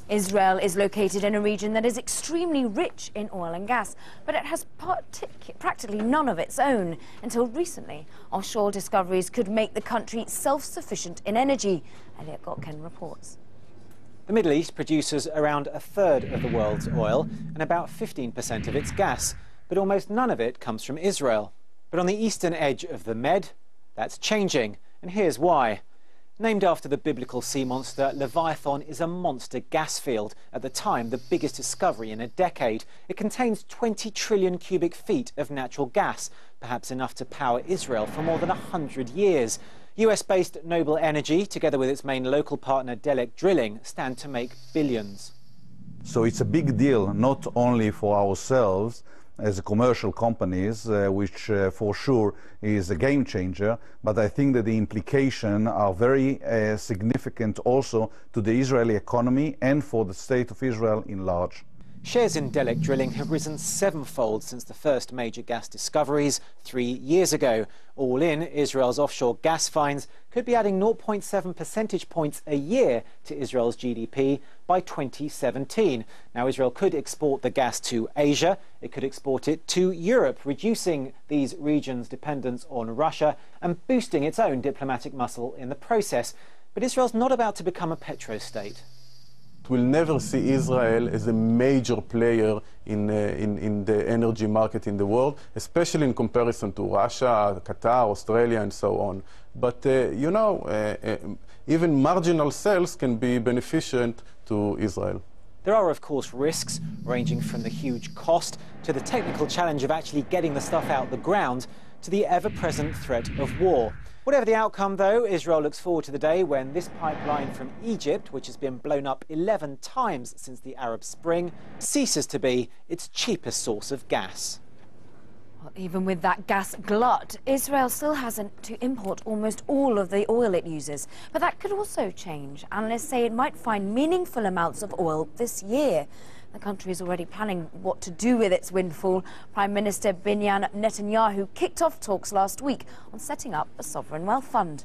Israel is located in a region that is extremely rich in oil and gas, but it has practically none of its own. Until recently, offshore discoveries could make the country self-sufficient in energy. Elliot Gotkin reports. The Middle East produces around a third of the world's oil and about 15% of its gas, but almost none of it comes from Israel. But on the eastern edge of the Med, that's changing, and here's why. Named after the biblical sea monster, Leviathan is a monster gas field, at the time the biggest discovery in a decade. It contains 20 trillion cubic feet of natural gas, perhaps enough to power Israel for more than 100 years. US-based Noble Energy, together with its main local partner Delek Drilling, stand to make billions. So it's a big deal, not only for ourselves as commercial companies, which for sure is a game changer, but I think that the implications are very significant also to the Israeli economy and for the state of Israel in large. Shares in Delek Drilling have risen sevenfold since the first major gas discoveries 3 years ago. All in, Israel's offshore gas finds could be adding 0.7 percentage points a year to Israel's GDP by 2017. Now, Israel could export the gas to Asia. It could export it to Europe, reducing these regions' dependence on Russia and boosting its own diplomatic muscle in the process. But Israel's not about to become a petrostate. We'll never see Israel as a major player in the energy market in the world, especially in comparison to Russia, Qatar, Australia, and so on. But, even marginal sales can be beneficial to Israel. There are, of course, risks, ranging from the huge cost to the technical challenge of actually getting the stuff out the ground to the ever-present threat of war. Whatever the outcome, though, Israel looks forward to the day when this pipeline from Egypt, which has been blown up 11 times since the Arab Spring, ceases to be its cheapest source of gas. Well, even with that gas glut, Israel still hasn't to import almost all of the oil it uses. But that could also change. Analysts say it might find meaningful amounts of oil this year. The country is already planning what to do with its windfall. Prime Minister Benjamin Netanyahu kicked off talks last week on setting up a sovereign wealth fund.